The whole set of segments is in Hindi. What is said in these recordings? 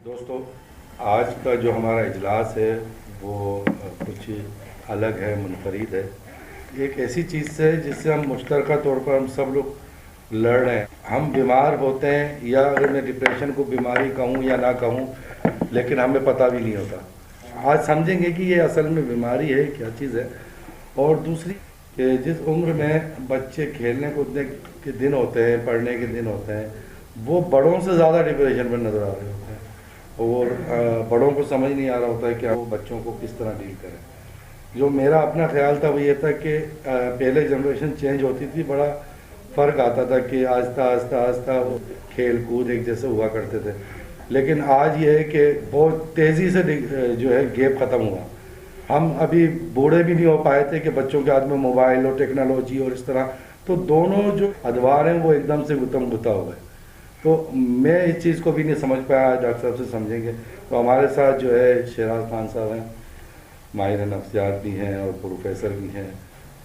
दोस्तों, आज का जो हमारा इजलास है वो कुछ अलग है, मुनफरिद है। एक ऐसी चीज़ से जिससे हम मुश्तरका तौर पर हम सब लोग लड़ रहे हैं। हम बीमार होते हैं, या अगर मैं डिप्रेशन को बीमारी कहूँ या ना कहूँ, लेकिन हमें पता भी नहीं होता। आज समझेंगे कि ये असल में बीमारी है, क्या चीज़ है। और दूसरी कि जिस उम्र में बच्चे खेलने कूदने के दिन होते हैं, पढ़ने के दिन होते हैं, वो बड़ों से ज़्यादा डिप्रेशन में नज़र आ रहे होते हैं। और बड़ों को समझ नहीं आ रहा होता है कि वो बच्चों को किस तरह डील करें। जो मेरा अपना ख्याल था वो ये था कि पहले जनरेशन चेंज होती थी, बड़ा फ़र्क आता था कि आहिस्ता आहिस्ता आहिस्ता वो खेल कूद एक जैसे हुआ करते थे। लेकिन आज ये है कि बहुत तेज़ी से जो है गैप ख़त्म हुआ। हम अभी बूढ़े भी नहीं हो पाए थे कि बच्चों के हाथ में मोबाइल और टेक्नोलॉजी और इस तरह, तो दोनों जो अदवार हैं वो एकदम से गुत्तम गुत्ता हो गए। तो मैं इस चीज़ को भी नहीं समझ पाया, डॉक्टर साहब से समझेंगे। तो हमारे साथ जो है शहराज खान साहब हैं, माहिर नफ्सियात भी हैं और प्रोफेसर भी हैं,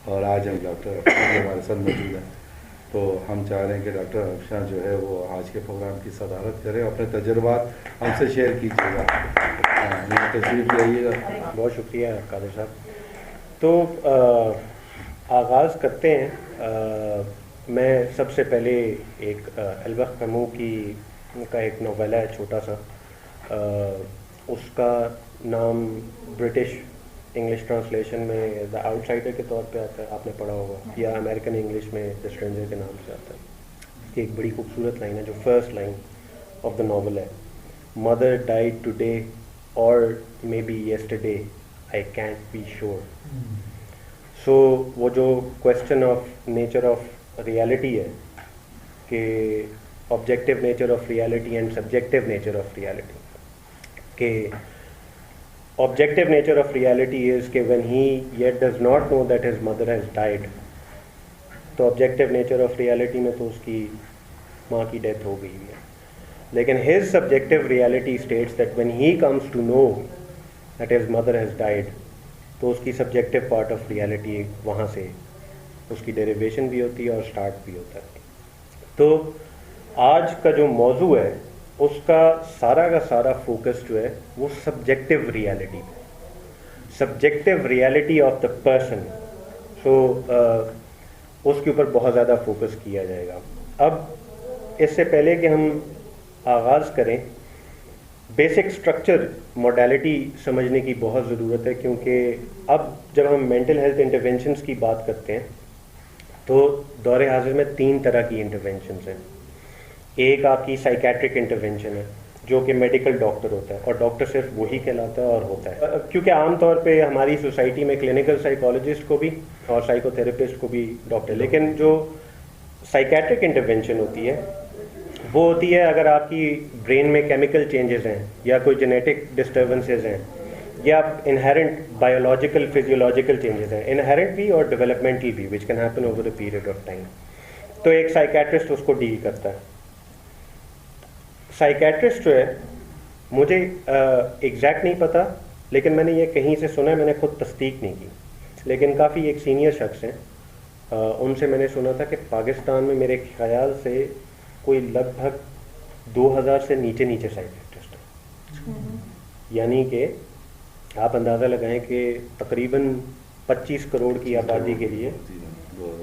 और आज हम डॉक्टर अफशां भी हमारे साथ मौजूद हैं। तो हम चाह रहे हैं कि डॉक्टर अफशां जो है वो आज के प्रोग्राम की सदारत करें, अपने तजुर्बात हमसे शेयर कीजिएगा। तशरीफ़ लाइएगा। बहुत शुक्रिया कादिर साहब। तो आगाज़ करते हैं। मैं सबसे पहले एक अलबख्त कैमू का एक नोवेला है छोटा सा, उसका नाम ब्रिटिश इंग्लिश ट्रांसलेशन में द आउटसाइडर के तौर पे आता है, आपने पढ़ा होगा, या अमेरिकन इंग्लिश में द स्ट्रेंजर के नाम से आता है। इसकी एक बड़ी खूबसूरत लाइन है जो first line of the novel है, मदर डाइड टुडे और maybe yesterday, I can't be sure. So वो जो question of nature of reality है कि objective nature of reality and subjective nature of reality, कि objective nature of reality is कि when he yet does not know that his mother has died, तो ऑब्जेक्टिव नेचर ऑफ रियलिटी में तो उसकी माँ की डेथ हो गई है। लेकिन his subjective reality states that when he comes to know that his mother has died, तो उसकी सब्जेक्टिव पार्ट ऑफ रियलिटी वहाँ से उसकी डेरिवेशन भी होती है और स्टार्ट भी होता है। तो आज का जो मौजू है उसका सारा का सारा फोकस जो है वो subjective reality, subjective reality of the person. So उसके ऊपर बहुत ज़्यादा फोकस किया जाएगा। अब इससे पहले कि हम आगाज़ करें, बेसिक स्ट्रक्चर मोडालिटी समझने की बहुत ज़रूरत है, क्योंकि अब जब हम मेंटल हेल्थ इंटरवेंशंस की बात करते हैं तो दौरे हाजिर में 3 तरह की इंटरवेंशंस हैं। एक आपकी साइकेट्रिक इंटरवेंशन है जो कि मेडिकल डॉक्टर होता है, और डॉक्टर सिर्फ वही कहलाता है और होता है, क्योंकि आमतौर पे हमारी सोसाइटी में क्लिनिकल साइकोलॉजिस्ट को भी और साइकोथेरेपिस्ट को भी डॉक्टर, लेकिन जो साइकेट्रिक इंटरवेंशन होती है वो होती है अगर आपकी ब्रेन में केमिकल चेंजेस हैं या कोई जेनेटिक डिस्टर्बेंसेस हैं या इनहेरेंट बायोलॉजिकल फिजियोलॉजिकल चेंजेस हैं, इनहेरेंट भी और डेवलपमेंटल भी, which can happen over the period of time. तो एक साइकेट्रिस्ट उसको डील करता है। साइकेट्रिस्ट जो है, मुझे एग्जैक्ट नहीं पता, लेकिन मैंने ये कहीं से सुना है, मैंने खुद तस्दीक नहीं की, लेकिन काफ़ी एक सीनियर शख्स हैं, उनसे मैंने सुना था कि पाकिस्तान में मेरे ख्याल से कोई लगभग 2000 से नीचे साइकेट्रिस्ट हैं। यानी कि आप अंदाज़ा लगाएं कि तकरीबन 25 करोड़ की आबादी के लिए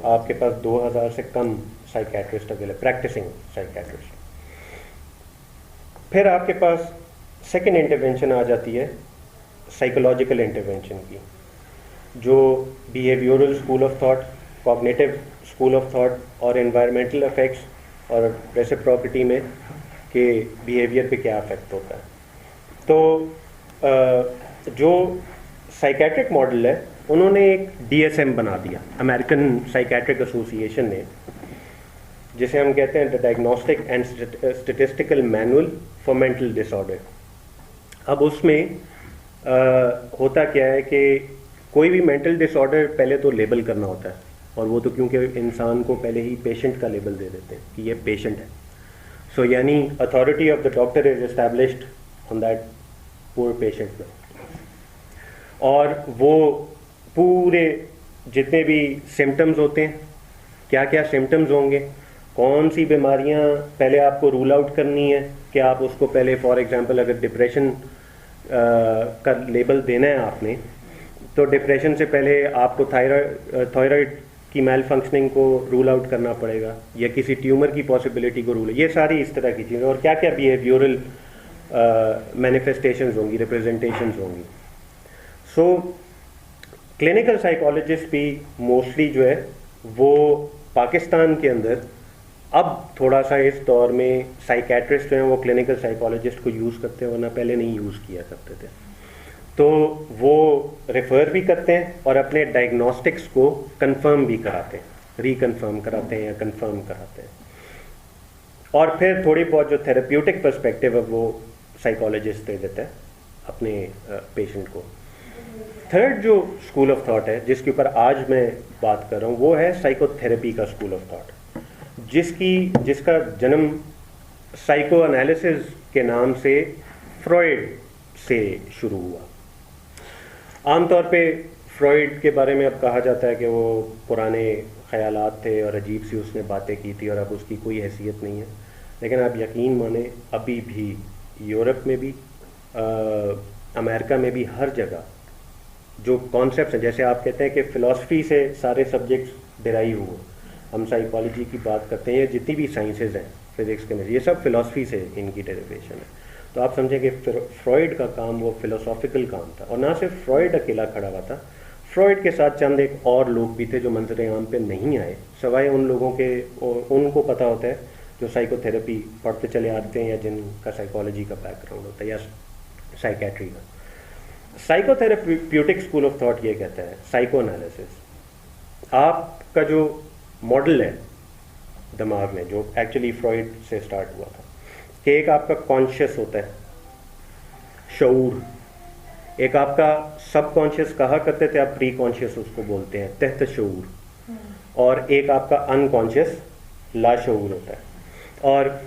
आपके पास 2000 से कम साइकेट्रिस्ट अवेलेबल, प्रैक्टिसिंग साइकेट्रिस्ट। फिर आपके पास सेकेंड इंटरवेंशन आ जाती है साइकोलॉजिकल इंटरवेंशन की, जो behavioural school of thought, cognitive school of thought और एनवायरमेंटल इफेक्ट्स और रेसिप्रोसिटी में कि बिहेवियर पे क्या अफेक्ट होता है। तो जो साइकेट्रिक मॉडल है उन्होंने एक DSM बना दिया, अमेरिकन साइकेट्रिक एसोसिएशन ने, जिसे हम कहते हैं the diagnostic and statistical manual for mental disorder. अब उसमें होता क्या है कि कोई भी मेंटल डिसऑर्डर पहले तो लेबल करना होता है, और वो तो क्योंकि इंसान को पहले ही पेशेंट का लेबल दे देते हैं कि ये पेशेंट है। सो यानी authority of the doctor is established on that poor patient में, और वो पूरे जितने भी सिम्टम्स होते हैं, क्या क्या सिम्टम्स होंगे कौन सी बीमारियां पहले आपको रूल आउट करनी है, कि आप उसको पहले फॉर एग्जांपल अगर डिप्रेशन का लेबल देना है आपने, तो डिप्रेशन से पहले आपको थायराइड की मेल फंक्शनिंग को रूल आउट करना पड़ेगा, या किसी ट्यूमर की पॉसिबिलिटी को रूल, ये सारी इस तरह की चीज़ें, और क्या क्या बिहेवियरल मैनिफेस्टेशंस होंगी, रिप्रेजेंटेशंस होंगी। सो क्लिनिकल साइकोलॉजिस्ट भी मोस्टली जो है वो पाकिस्तान के अंदर अब थोड़ा सा इस दौर में साइकेट्रिस्ट जो हैं वो क्लिनिकल साइकोलॉजिस्ट को यूज़ करते हैं, वरना पहले नहीं यूज़ किया करते थे। तो वो रेफ़र भी करते हैं और अपने डायग्नोस्टिक्स को कंफर्म भी कराते हैं, रिकन्फर्म कराते हैं या कंफर्म कराते हैं, और फिर थोड़ी बहुत जो थेरेप्यूटिक पर्सपेक्टिव है वो साइकोलॉजिस्ट दे देता है अपने पेशेंट को। थर्ड जो स्कूल ऑफ थॉट है जिसके ऊपर आज मैं बात कर रहा हूँ वो है साइकोथेरेपी का स्कूल ऑफ थॉट, जिसका जन्म साइको एनालिसिस के नाम से फ्रॉइड से शुरू हुआ। आमतौर पे फ्रॉइड के बारे में अब कहा जाता है कि वो पुराने ख़यालात थे और अजीब सी उसने बातें की थी और अब उसकी कोई हैसियत नहीं है, लेकिन आप यकीन माने अभी भी यूरोप में भी अमेरिका में भी हर जगह जो कॉन्सेप्ट्स हैं, जैसे आप कहते हैं कि फ़िलासफ़ी से सारे सब्जेक्ट्स डिराइव हुए, हम साइकोलॉजी की बात करते हैं, जितनी भी साइंसेज हैं, फिज़िक्स केमिस्ट्री, ये सब फ़िलासफ़ी से इनकी डेरिवेशन है। तो आप समझें कि फ्रॉइड का काम वो फ़िलोसॉफिकल काम था, और ना सिर्फ फ्रॉइड अकेला खड़ा हुआ था, फ्रॉइड के साथ चंद एक और लोग भी थे जो मंजर आम पे नहीं आए, सवाए उन लोगों के उनको पता होता है जो साइकोथेरेपी पढ़ते चले आते हैं या जिनका साइकोलॉजी का बैकग्राउंड होता है या साइकेट्री का। साइकोथेरेप्यूटिक स्कूल ऑफ थॉट ये कहता है साइको एनालिसिस आपका जो मॉडल है दिमाग में, जो एक्चुअली फ्रॉइड से स्टार्ट हुआ था, कि एक आपका कॉन्शियस होता है, शऊर, एक आपका सबकॉन्शियस कहा करते थे, आप प्री कॉन्शियस उसको बोलते हैं, तहत शऊर, और एक आपका अनकॉन्शियस लाशऊर होता है। और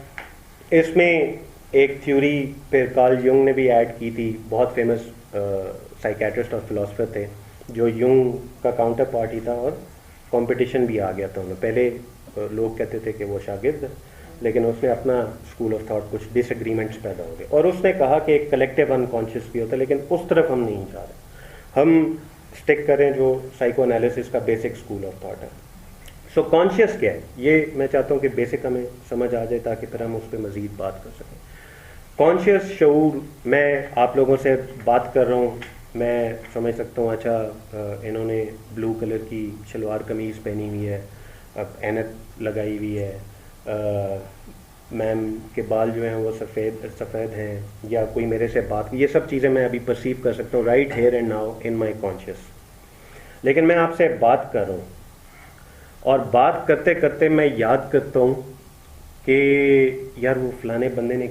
इसमें एक थ्योरी फिर कार्ल युंग ने भी ऐड की थी, बहुत फेमस साइकेट्रिस्ट और फिलोसफर थे, जो युंग का काउंटर पार्ट ही था और कंपटीशन भी आ गया था उन्हें। पहले लोग कहते थे कि वो शागिर्द, लेकिन उसने अपना स्कूल ऑफ थॉट, कुछ डिसएग्रीमेंट्स पैदा हो गए, और उसने कहा कि एक कलेक्टिव अनकॉन्शियस भी होता है, लेकिन उस तरफ हम नहीं जा रहे, हम स्टिक करें जो साइको एनालिसिस का बेसिक स्कूल ऑफ थॉट है। सो कॉन्शियस क्या है, ये मैं चाहता हूँ कि बेसिक हमें समझ आ जाए ताकि फिर हम उस पर मज़ीद बात कर सकें। कॉन्शियस शऊर, मैं आप लोगों से बात कर रहा हूँ, मैं समझ सकता हूँ अच्छा इन्होंने ब्लू कलर की शलवार कमीज़ पहनी हुई है, अब ऐनक लगाई हुई है, मैम के बाल जो हैं वो सफ़ेद हैं, या कोई मेरे से बात, ये सब चीज़ें मैं अभी परसीव कर सकता हूँ right here and now in my conscious. लेकिन मैं आपसे बात कर रहा हूँ और बात करते करते मैं याद करता हूँ कि यार वो फलाने बंदे ने,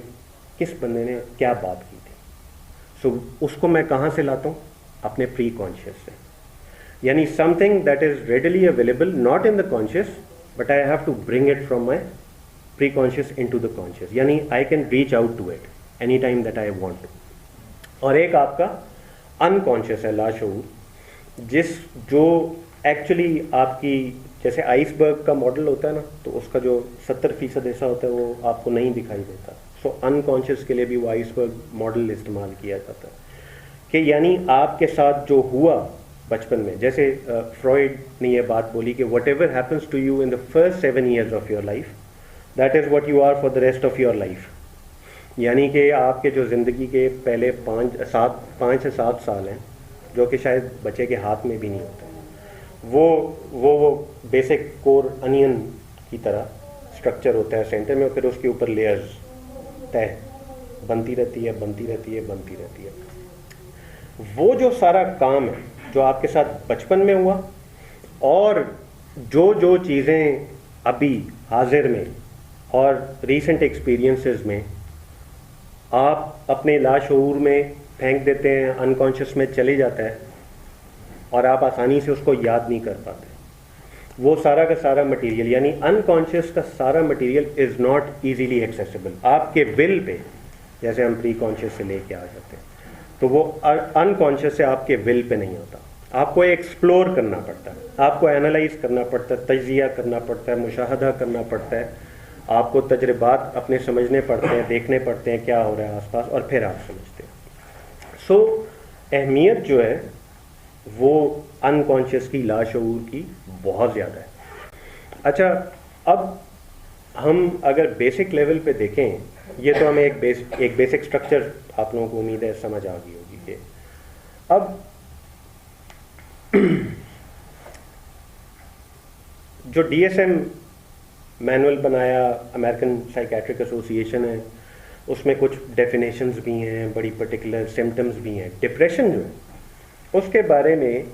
किस बंदे ने क्या बात की थी। सो उसको मैं कहाँ से लाता हूँ, अपने प्री कॉन्शियस से, यानी something that is readily available not in the conscious but I have to bring it from my pre conscious into the conscious, यानी I can reach out to it any time that I want to. और एक आपका अनकॉन्शियस है, लाशऊर, जो एक्चुअली आपकी, जैसे आइसबर्ग का मॉडल होता है ना, तो उसका जो 70% हिस्सा होता है वो आपको नहीं दिखाई देता। सो अनकॉन्शियस के लिए भी वो आइसबर्ग मॉडल इस्तेमाल किया जाता है, कि यानी आपके साथ जो हुआ बचपन में, जैसे फ्रॉइड ने ये बात बोली कि whatever happens to you in the first 7 years of your life that is what you are for the rest of your life, यानी कि आपके जो ज़िंदगी के पहले 5 से 7 साल हैं, जो कि शायद बच्चे के हाथ में भी नहीं होते, वो बेसिक कोर अनियन की तरह स्ट्रक्चर होता है सेंटर में, और फिर उसके ऊपर लेयर्स तय बनती रहती है, बनती रहती है, बनती रहती है। वो जो सारा काम है जो आपके साथ बचपन में हुआ, और जो चीज़ें अभी हाजिर में और रीसेंट एक्सपीरियंसेस में आप अपने लाशऊर में फेंक देते हैं, अनकॉन्शियस में चले जाता है और आप आसानी से उसको याद नहीं कर पाते, वो सारा का सारा मटेरियल, यानी अनकॉन्शियस का सारा material is not easily accessible आपके विल पे, जैसे हम प्री कॉन्शियस से लेके आ जाते हैं, तो वो अनकॉन्शियस से आपके विल पे नहीं होता, आपको एक्सप्लोर करना पड़ता है, आपको एनालाइज करना पड़ता है, तजिया करना पड़ता है, मुशाहदा करना पड़ता है, आपको तजर्बात अपने समझने पड़ते हैं, देखने पड़ते हैं क्या हो रहा है आसपास, और फिर आप समझते हैं। सो अहमियत जो है वो अनकॉन्शियस की, लाशऊर की बहुत ज़्यादा है। अच्छा, अब हम अगर बेसिक लेवल पे देखें, ये तो हमें एक बेसिक स्ट्रक्चर आप लोगों को उम्मीद है समझ आ गई होगी कि अब जो DSM मैनुअल बनाया अमेरिकन साइकेट्रिक एसोसिएशन है, उसमें कुछ डेफिनेशंस भी हैं, बड़ी पर्टिकुलर सिम्टम्स भी हैं। डिप्रेशन जो है उसके बारे में,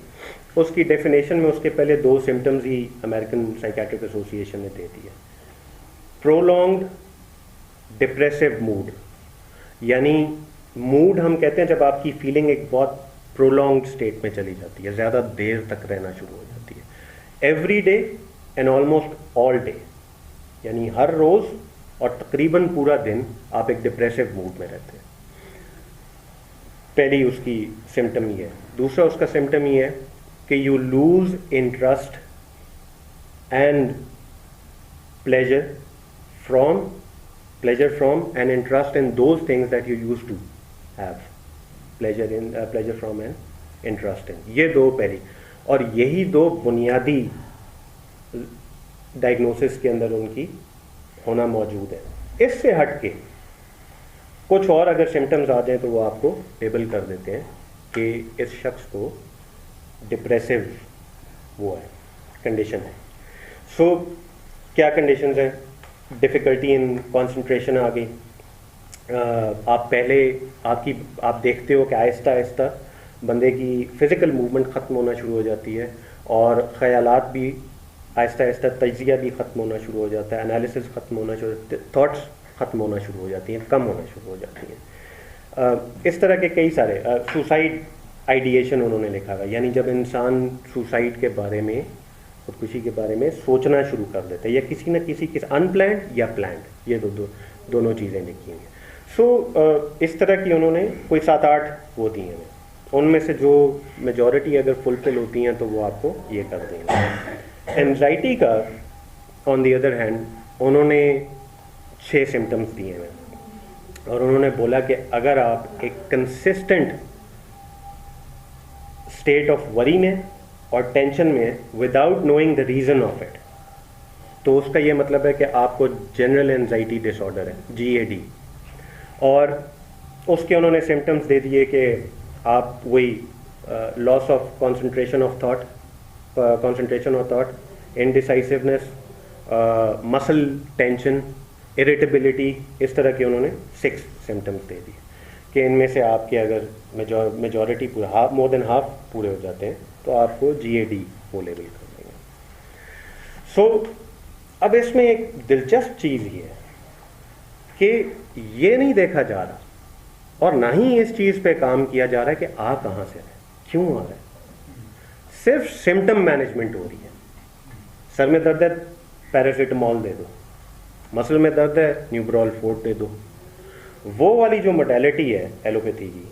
उसकी डेफिनेशन में उसके पहले 2 सिम्टम्स ही अमेरिकन साइकेट्रिक एसोसिएशन ने दे दिए। प्रोलॉन्ग्ड डिप्रेसिव मूड, यानी मूड हम कहते हैं जब आपकी फीलिंग एक बहुत प्रोलॉन्ग्ड स्टेट में चली जाती है, ज़्यादा देर तक रहना शुरू हो जाती है। Every day and almost all day, यानी हर रोज़ और तकरीबन पूरा दिन आप एक डिप्रेसिव मूड में रहते हैं। पहली उसकी सिम्टम ये है। दूसरा उसका सिम्टम ये है कि you lose interest and pleasure from and interest in those things that you use to have pleasure from and interest in. ये 2 पहली, और यही 2 बुनियादी डायग्नोसिस के अंदर उनकी होना मौजूद है। इससे हट के कुछ और अगर सिम्टम्स आ जाएं तो वो आपको लेबल कर देते हैं कि इस शख्स को डिप्रेसिव वो है, कंडीशन है। सो क्या कंडीशंस हैं? डिफ़िकल्टी इन कंसंट्रेशन आ गई। आप देखते हो कि आहिस्ता आहिस्ता बंदे की फ़िज़िकल मूवमेंट ख़त्म होना शुरू हो जाती है, और ख़यालात भी आहिस्ता आहिस्ता, तजिया भी ख़त्म होना शुरू हो जाता है, एनालिसिस ख़त्म होना शुरू, थॉट्स ख़त्म होना शुरू हो जाती हैं, कम होना शुरू हो जाती हैं। इस तरह के कई सारे सुसाइड आइडिएशन उन्होंने लिखा हुआ, यानी जब इंसान सुसाइड के बारे में, खुदकुशी के बारे में सोचना शुरू कर देता है, या किसी न किसी अनप्लैंड या प्लैंड, ये दोनों चीज़ें लिखी हैं। सो इस तरह की उन्होंने कोई 7-8 वो दी हैं, उनमें से जो मेजॉरिटी अगर फुलफिल होती हैं तो वो आपको ये कर देंगे। एंजाइटी का ऑन दी अदर हैंड उन्होंने 6 सिम्टम्स दिए हैं, और उन्होंने बोला कि अगर आप एक कंसिस्टेंट स्टेट ऑफ वरी में और टेंशन में without knowing the reason of it, तो उसका ये मतलब है कि आपको जनरल एंजाइटी डिसऑर्डर है, GAD। और उसके उन्होंने सिम्टम्स दे दिए कि आप वही loss of concentration of thought, indecisiveness, muscle tension, irritability, इस तरह के उन्होंने 6 सिम्टम्स दे दिए कि इनमें से आपके अगर मेजॉरिटी पूरा, मोर देन हाफ पूरे हो जाते हैं तो आपको GAD वो लेबल कर देंगे। सो अब इसमें एक दिलचस्प चीज़ ये है कि ये नहीं देखा जा रहा, और ना ही इस चीज़ पे काम किया जा रहा है कि आ कहाँ से रहा है, क्यों आ रहा है। सिर्फ सिम्टम मैनेजमेंट हो रही है। सर में दर्द है, पैरासीटामोल दे दो, मसल में दर्द है, न्यूब्रोल फोर्ट दे दो। वो वाली जो मोडालिटी है एलोपैथी की,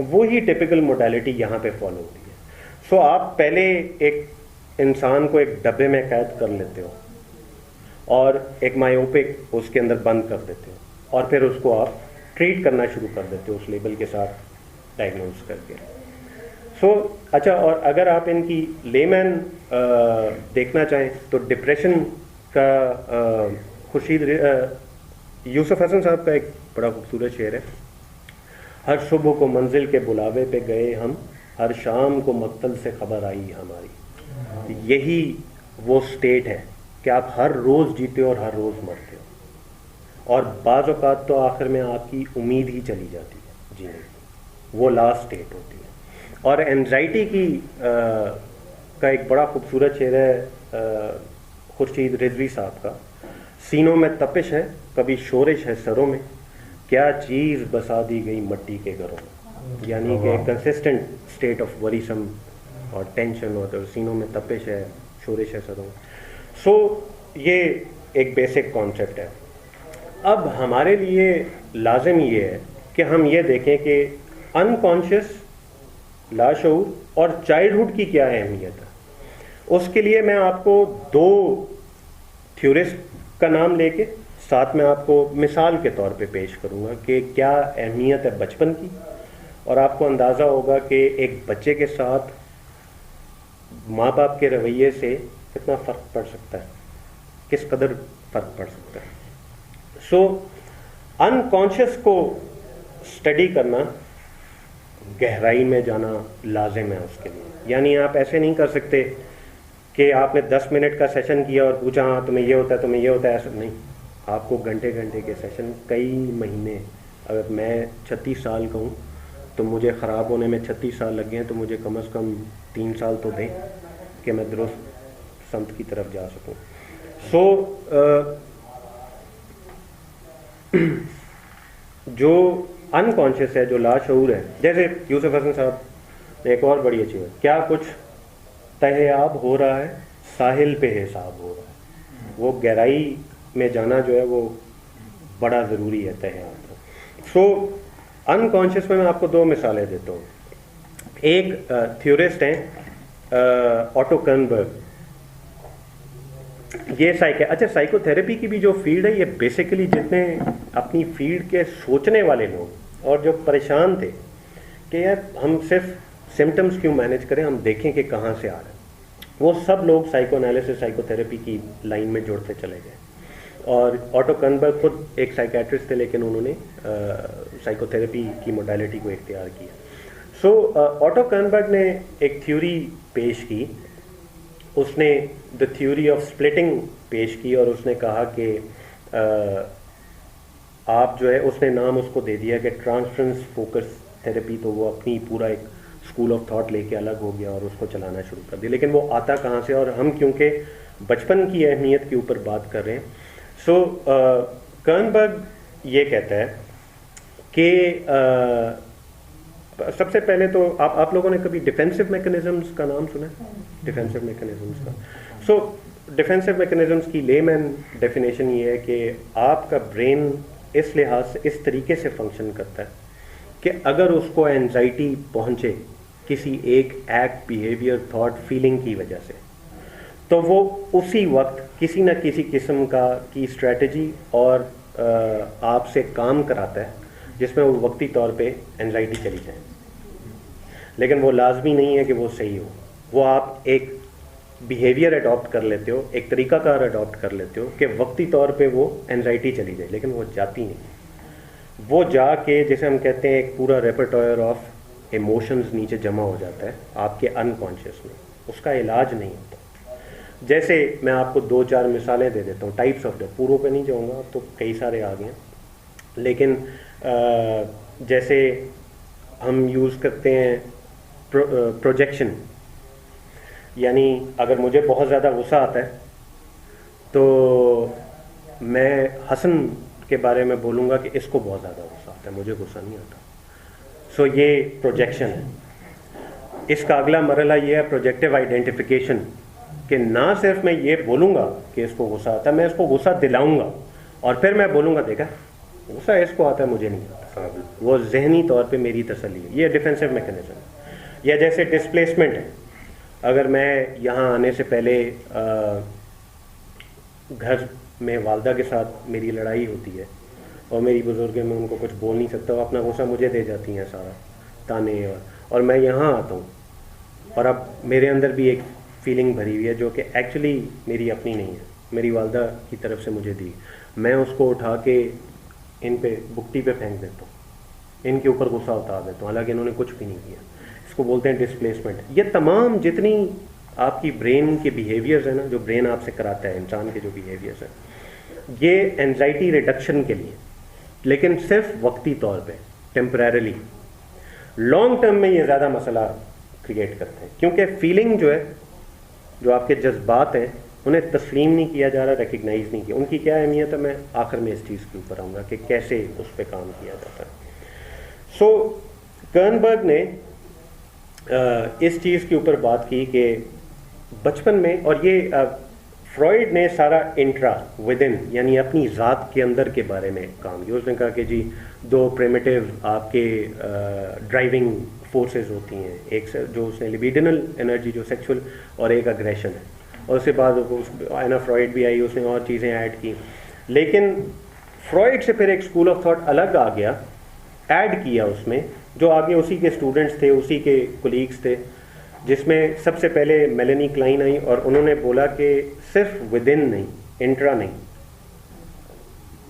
वो ही टिपिकल मोडालिटी यहाँ पे फॉलो होती है। सो आप पहले एक इंसान को एक डब्बे में कैद कर लेते हो और एक मायोपिक उसके अंदर बंद कर देते हो, और फिर उसको आप ट्रीट करना शुरू कर देते हो उस लेबल के साथ डायग्नोज करके। सो अच्छा, और अगर आप इनकी लेमैन देखना चाहें तो डिप्रेशन का खुर्शीद यूसुफ हसन साहब का एक बड़ा खूबसूरत शेर है। हर सुबह को मंजिल के बुलावे पे गए हम, हर शाम को मक्तल से खबर आई हमारी। यही वो स्टेट है कि आप हर रोज़ जीते हो और हर रोज़ मरते हो, और बाज़ औक़ात तो आखिर में आपकी उम्मीद ही चली जाती है जीने की, वो लास्ट स्टेट होती है। और एंजाइटी की का एक बड़ा खूबसूरत शेर है खुर्शीद रिजवी साहब का, सीनों में तपिश है कभी शोरिश है सरों में, क्या चीज़ बसा दी गई मिट्टी के घरों में। यानी कि कंसिस्टेंट स्टेट ऑफ वरीसम और टेंशन, और सीनों में तपिश है, शोरिश है सरों में। सो ये एक बेसिक कॉन्सेप्ट है। अब हमारे लिए लाजिम ये है कि हम ये देखें कि अनकॉन्शियस, लाशऊर और चाइल्डहुड की क्या अहमियत है। उसके लिए मैं आपको 2 थ्योरिस्ट का नाम लेके साथ में आपको मिसाल के तौर पे पेश करूँगा कि क्या अहमियत है बचपन की, और आपको अंदाज़ा होगा कि एक बच्चे के साथ माँ बाप के रवैये से कितना फ़र्क पड़ सकता है, किस कदर फ़र्क पड़ सकता है। सो अनकॉन्शियस को स्टडी करना, गहराई में जाना लाजिम है उसके लिए। यानी आप ऐसे नहीं कर सकते कि आपने 10 मिनट का सेशन किया और पूछा हाँ तुम्हें ये होता है, तुम्हें ये होता है, ऐसा नहीं। आपको घंटे घंटे के सेशन, कई महीने, अगर मैं 36 साल का हूँ तो मुझे ख़राब होने में 36 साल लग गए हैं, तो मुझे कम से कम 3 साल तो दें कि मैं दुरुस्त संत की तरफ जा सकूं। जो अनकॉन्शियस है, जो लाशऊर है, जैसे यूसुफ हसन साहब ने एक और बड़ी अच्छी बात, क्या कुछ तहयाब हो रहा है, साहिल पे हिसाब हो रहा है। वो गहराई में जाना जो है वो बड़ा ज़रूरी है तहयाब। अनकॉन्शियस में मैं आपको 2 मिसालें देता हूँ। एक थ्योरिस्ट हैं ऑटो कर्नबर्ग, ये साइकोथेरेपी की भी जो फील्ड है, ये बेसिकली जितने अपनी फील्ड के सोचने वाले लोग और जो परेशान थे कि यार हम सिर्फ सिम्टम्स क्यों मैनेज करें, हम देखें कि कहाँ से आ रहे हैं, वो सब लोग साइको एनालिसिस, साइकोथेरेपी की लाइन में जुड़ते चले गए। और ऑटो कर्नबर्ग खुद एक साइकेट्रिस्ट थे, लेकिन उन्होंने साइकोथेरेपी की मोडालिटी को इख्तियार किया। ऑटो कर्नबर्ग ने एक थ्योरी पेश की, उसने द थ्योरी ऑफ स्प्लिटिंग पेश की, और उसने कहा कि आप जो है, उसने नाम उसको दे दिया कि ट्रांसफरेंस फोकस थेरेपी। तो वो अपनी पूरा एक स्कूल ऑफ थॉट लेके अलग हो गया और उसको चलाना शुरू कर दिया। लेकिन वो आता कहाँ से, और हम क्योंकि बचपन की अहमियत के ऊपर बात कर रहे हैं, कर्नबर्ग ये कहता है कि सबसे पहले तो आप लोगों ने कभी डिफेंसिव मैकेनिज्म्स का नाम सुना है? डिफेंसिव मैकेनिज्म्स का, डिफेंसिव मैकेनिज्म्स की लेमैन डेफिनेशन ये है कि आपका ब्रेन इस लिहाज से, इस तरीके से फंक्शन करता है कि अगर उसको एंजाइटी पहुंचे किसी एक एक्ट, बिहेवियर, थॉट, फीलिंग की वजह से, तो वो उसी वक्त किसी न किसी किस्म की स्ट्रेटजी और आपसे काम कराता है जिसमें वो वक्ती तौर पे एंजाइटी चली जाए। लेकिन वो लाजमी नहीं है कि वो सही हो। वो आप एक बिहेवियर अडॉप्ट कर लेते हो, एक तरीक़ाकार अडॉप्ट कर लेते हो कि वक्ती तौर पे वो एंजाइटी चली जाए, लेकिन वो जाती नहीं। वो जाके, जैसे हम कहते हैं, एक पूरा रेपर्टोयर ऑफ इमोशंस नीचे जमा हो जाता है आपके अनकॉन्शियस में। उसका इलाज नहीं होता। जैसे मैं आपको 2-4 मिसालें दे देता हूँ, टाइप्स ऑफ डेथ, पूरों पे नहीं जाऊँगा, अब तो कई सारे आ गए हैं। लेकिन जैसे हम यूज़ करते हैं प्रोजेक्शन, यानी अगर मुझे बहुत ज़्यादा गुस्सा आता है तो मैं हसन के बारे में बोलूँगा कि इसको बहुत ज़्यादा गुस्सा आता है, मुझे गुस्सा नहीं आता। ये प्रोजेक्शन है। इसका अगला मरहला ये है प्रोजेक्टिव आइडेंटिफिकेशन, कि ना सिर्फ मैं ये बोलूँगा कि इसको गुस्सा आता है, मैं इसको गुस्सा दिलाऊँगा और फिर मैं बोलूँगा देखा गुस्सा इसको आता है, मुझे नहीं आता। वो जहनी तौर पे मेरी तसल्ली है। ये डिफेंसिव मैकेनिज्म है। या जैसे डिस्प्लेसमेंट है, अगर मैं यहाँ आने से पहले घर में वालदा के साथ मेरी लड़ाई होती है और मेरी बुजुर्ग, मैं उनको कुछ बोल नहीं सकता, अपना गुस्सा मुझे दे जाती हैं सारा ताने, और मैं यहाँ आता हूँ और अब मेरे अंदर भी एक फीलिंग भरी हुई है जो कि एक्चुअली मेरी अपनी नहीं है, मेरी वालदा की तरफ से मुझे दी। मैं उसको उठा के इन पे बुकटी पे फेंक देता हूँ, इनके ऊपर गुस्सा उतार देता हूँ, हालांकि इन्होंने कुछ भी नहीं किया। इसको बोलते हैं डिस्प्लेसमेंट। ये तमाम जितनी आपकी ब्रेन के बिहेवियर्स हैं ना, जो ब्रेन आपसे कराता है, इंसान के जो बिहेवियर्स हैं, ये एंजाइटी रिडक्शन के लिए, लेकिन सिर्फ वक्ती तौर पे, टेम्परेरली। लॉन्ग टर्म में ये ज़्यादा मसला क्रिएट करते हैं, क्योंकि फीलिंग जो है, जो आपके जज्बात हैं, उन्हें तस्लीम नहीं किया जा रहा, रिकग्नाइज नहीं किया। उनकी क्या अहमियत है, मैं आखिर में इस चीज़ के ऊपर आऊँगा कि कैसे उस पर काम किया जाता है। कर्नबर्ग ने इस चीज़ के ऊपर बात की कि बचपन में, और ये फ्रॉइड ने सारा इंट्रा विदिन, यानी अपनी ज़ात के अंदर के बारे में काम किया। उसने कहा कि जी 2 प्रिमिटिव आपके ड्राइविंग फोर्सेस होती हैं, एक जो उसने लिबिडिनल एनर्जी जो सेक्सुअल, और एक अग्रेशन है। और उसके बाद एना फ्रॉइड भी आई, उसने और चीज़ें ऐड की। लेकिन फ्रॉइड से फिर एक स्कूल ऑफ थॉट अलग आ गया, ऐड किया उसमें, जो आगे उसी के स्टूडेंट्स थे, उसी के कोलीग्स थे, जिसमें सबसे पहले मेलेनी क्लाइन आई और उन्होंने बोला कि सिर्फ विद इन नहीं, इंट्रा नहीं,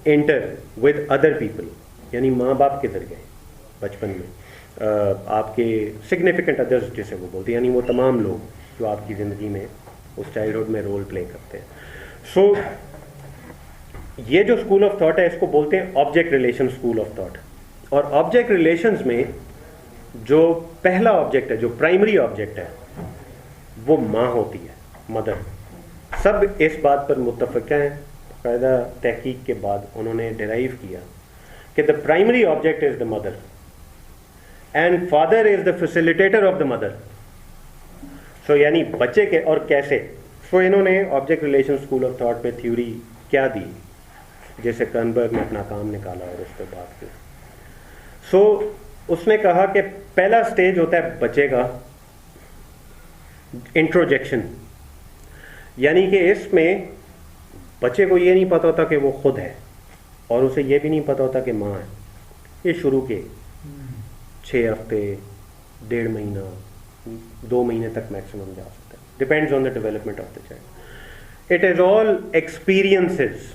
इंटर विद अदर पीपल, यानी माँ बाप किधर गए बचपन में, आपके सिग्निफिकेंट अदर्स जिसे वो बोलते हैं, यानी वो तमाम लोग जो आपकी ज़िंदगी में उस चाइल्डहुड में रोल प्ले करते हैं। सो ये जो स्कूल ऑफ थॉट है इसको बोलते हैं object relation school of thought. और ऑब्जेक्ट रिलेशंस में जो पहला ऑब्जेक्ट है, जो प्राइमरी ऑब्जेक्ट है, वो माँ होती है, मदर। सब इस बात पर मुत्तफ़िक हैं, बाकायदा तहकीक के बाद उन्होंने डिराइव किया कि the primary object is the mother and father is the facilitator of the mother. So यानी बच्चे के और कैसे, सो इन्होंने object relation school of thought में थ्योरी क्या दी, जैसे कर्नबर्ग ने अपना काम निकाला और उस पर बात की। सो उसने कहा कि पहला स्टेज होता है बच्चे का इंट्रोजेक्शन, यानी कि इसमें बच्चे को ये नहीं पता होता कि वो खुद है और उसे ये भी नहीं पता होता कि माँ है। ये शुरू के 6 हफ्ते, 1.5 महीना, 2 महीने तक मैक्सिमम जा सकता है, depends on the development of the child. It is all experiences,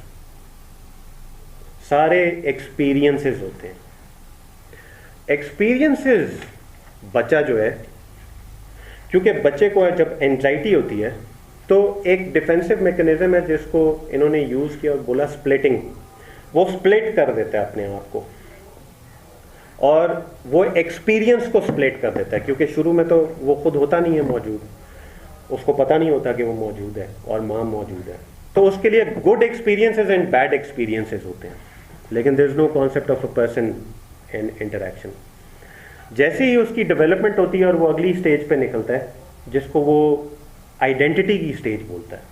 सारे एक्सपीरियंसेस होते हैं। एक्सपीरियंसेस बच्चा जो है, क्योंकि बच्चे को जब एंजाइटी होती है तो एक डिफेंसिव मैकेनिज्म है जिसको इन्होंने यूज़ किया और बोला स्प्लिटिंग। वो स्प्लिट कर देता है अपने आप को और वो एक्सपीरियंस को स्प्लिट कर देता है, क्योंकि शुरू में तो वो खुद होता नहीं है मौजूद, उसको पता नहीं होता कि वो मौजूद है और माँ मौजूद है। तो उसके लिए good experiences and bad experiences होते हैं, लेकिन there is no concept of a person in interaction. जैसे ही उसकी डेवलपमेंट होती है और वो अगली स्टेज पे निकलता है, जिसको वो आइडेंटिटी की स्टेज बोलता है,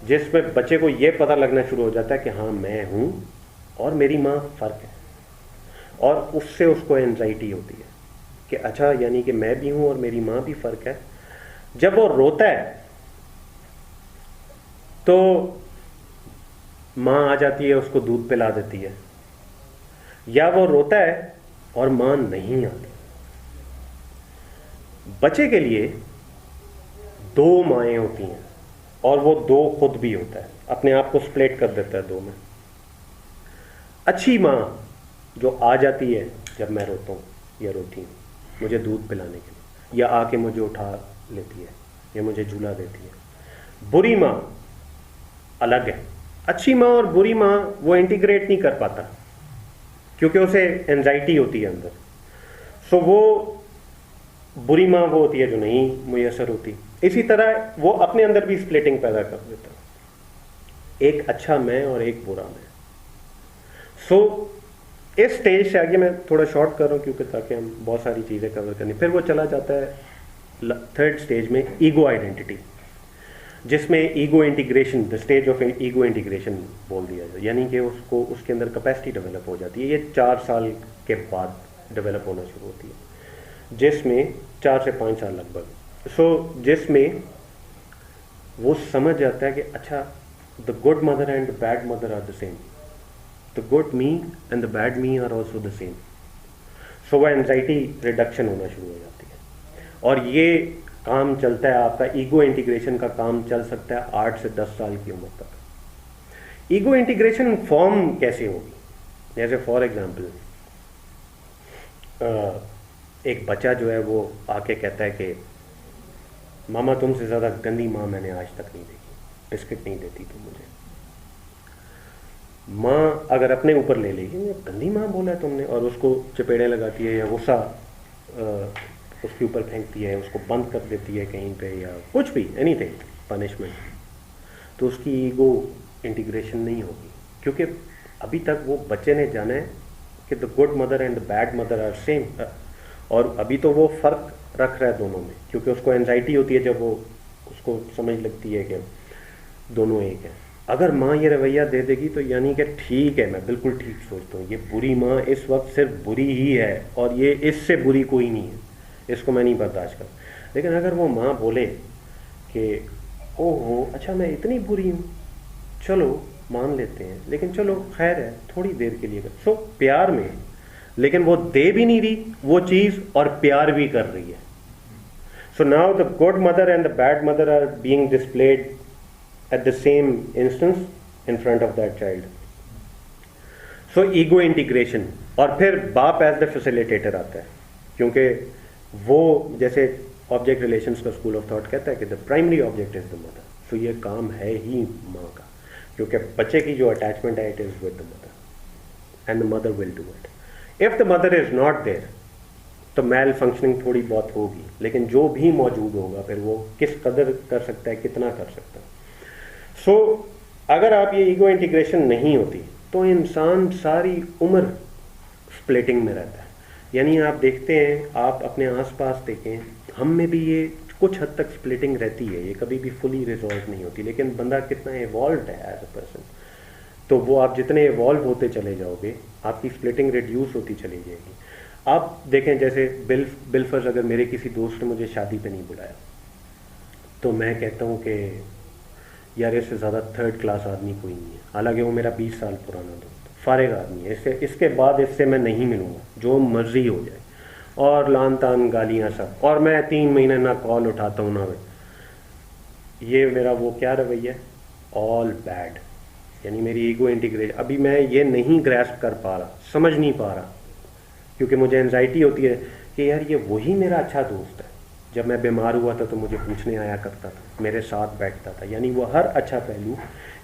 जिसमें बच्चे को ये पता लगना शुरू हो जाता है कि हाँ मैं हूँ और मेरी माँ फ़र्क है, और उससे उसको एंजाइटी होती है कि अच्छा यानी कि मैं भी हूँ और मेरी माँ भी फ़र्क है। जब वो रोता है तो माँ आ जाती है, उसको दूध पिला देती है, या वो रोता है और माँ नहीं आती। बच्चे के लिए 2 माएँ होती हैं और वो 2 खुद भी होता है, अपने आप को स्प्लिट कर देता है 2 में। अच्छी माँ जो आ जाती है जब मैं रोता हूँ या रोती हूँ मुझे दूध पिलाने के लिए, या आके मुझे उठा लेती है या मुझे झूला देती है। बुरी माँ अलग है। अच्छी माँ और बुरी माँ वो इंटीग्रेट नहीं कर पाता क्योंकि उसे एंजाइटी होती है अंदर। सो वो बुरी माँ वो होती है जो नहीं मुयसर होती। इसी तरह वो अपने अंदर भी स्प्लिटिंग पैदा कर देता है, एक अच्छा मैं और एक बुरा मैं। सो इस स्टेज से आगे मैं थोड़ा शॉर्ट कर रहा हूँ क्योंकि ताकि हम बहुत सारी चीज़ें कवर करनी। फिर वो चला जाता है 3rd स्टेज में ईगो आइडेंटिटी, जिसमें ego integration, the stage of ego integration बोल दिया जाए, यानी कि उसको उसके अंदर कैपेसिटी डेवलप हो जाती है। ये 4 साल के बाद डेवलप होना शुरू होती है, जिसमें 4 से 5 साल लगभग। सो जिसमें वो समझ जाता है कि अच्छा the good mother and the bad mother are the same, the good me and the bad me are also the same. So वह एंजाइटी रिडक्शन होना शुरू हो जाती है और ये काम चलता है आपका ईगो इंटीग्रेशन का काम चल सकता है 8 से 10 साल की उम्र तक। ईगो इंटीग्रेशन फॉर्म कैसे होगी, जैसे फॉर एग्जांपल एक बच्चा जो है वो आके कहता है कि मामा तुमसे ज़्यादा गंदी माँ मैंने आज तक नहीं देखी, बिस्किट नहीं देती तुम मुझे। माँ अगर अपने ऊपर ले लेगी, गंदी माँ बोला है तुमने, और उसको चपेड़े लगाती है या गुस्सा उसके ऊपर फेंकती है, उसको बंद कर देती है कहीं पे या कुछ भी, एनीथिंग, पनिशमेंट, तो उसकी ईगो इंटीग्रेशन नहीं होगी क्योंकि अभी तक वो बच्चे ने जाना है कि the good mother and the bad mother are same, और अभी तो वो फ़र्क रख रहा है दोनों में क्योंकि उसको एंजाइटी होती है जब वो उसको समझ लगती है कि दोनों एक है। अगर माँ ये रवैया दे देगी तो यानी कि ठीक है, मैं बिल्कुल ठीक सोचता हूँ, ये बुरी माँ इस वक्त सिर्फ बुरी ही है और ये इससे बुरी कोई नहीं है, इसको मैं नहीं बर्दाश्त कर। लेकिन अगर वो माँ बोले कि ओहो अच्छा मैं इतनी बुरी हूँ, चलो मान लेते हैं, लेकिन चलो खैर है, थोड़ी देर के लिए सो प्यार में, लेकिन वो दे भी नहीं रही वो चीज़ और प्यार भी कर रही है. So now the good mother and the bad mother are being displayed at the same instance in front of that child. So ego integration, और फिर बाप एज द फैसिलिटेटर आता है, क्योंकि वो जैसे ऑब्जेक्ट रिलेशंस का स्कूल ऑफ थॉट कहता है कि the primary object is the mother. So ये काम है ही माँ का, क्योंकि बच्चे की जो अटैचमेंट है it is with the mother and the mother will do it. If the mother is not there तो मैल फंक्शनिंग थोड़ी बहुत होगी, लेकिन जो भी मौजूद होगा फिर वो किस कदर कर सकता है, कितना कर सकता है. सो अगर आप ये ईगो इंटीग्रेशन नहीं होती तो इंसान सारी उम्र स्प्लिटिंग में रहता है. यानी आप देखते हैं, आप अपने आसपास देखें, हम में भी ये कुछ हद तक स्प्लिटिंग रहती है, ये कभी भी फुली रिजॉल्व नहीं होती, लेकिन बंदा कितना एवॉल्व है एज अ पर्सन, तो वो आप जितने एवॉल्व होते चले जाओगे आपकी स्प्लिटिंग रिड्यूस होती चली जाएगी. आप देखें जैसे बिलफर्ज अगर मेरे किसी दोस्त ने मुझे शादी पे नहीं बुलाया तो मैं कहता हूँ कि यार इससे ज़्यादा थर्ड क्लास आदमी कोई नहीं है, हालांकि वो मेरा 20 साल पुराना दोस्त फारिग आदमी है, इसके बाद इससे मैं नहीं मिलूँगा, जो मर्जी हो जाए, और लान तान गालियाँ सब, और मैं 3 महीने ना कॉल उठाता हूँ ना. ये मेरा वो क्या रवैया है, ऑल बैड. यानी मेरी ईगो इंटीग्रेट अभी मैं ये नहीं ग्रैस्प कर पा रहा, समझ नहीं पा रहा, क्योंकि मुझे एंजाइटी होती है कि यार ये वही मेरा अच्छा दोस्त है, जब मैं बीमार हुआ था तो मुझे पूछने आया करता था, मेरे साथ बैठता था, यानी वो हर अच्छा पहलू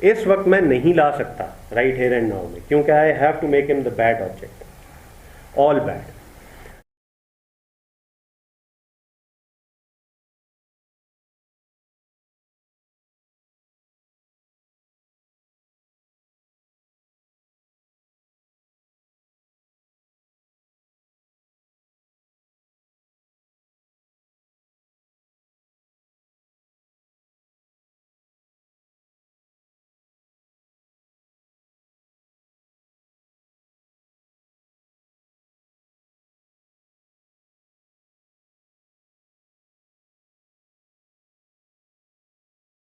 इस वक्त मैं नहीं ला सकता राइट हियर एंड नाउ में, क्योंकि I have to make him the bad object, all bad.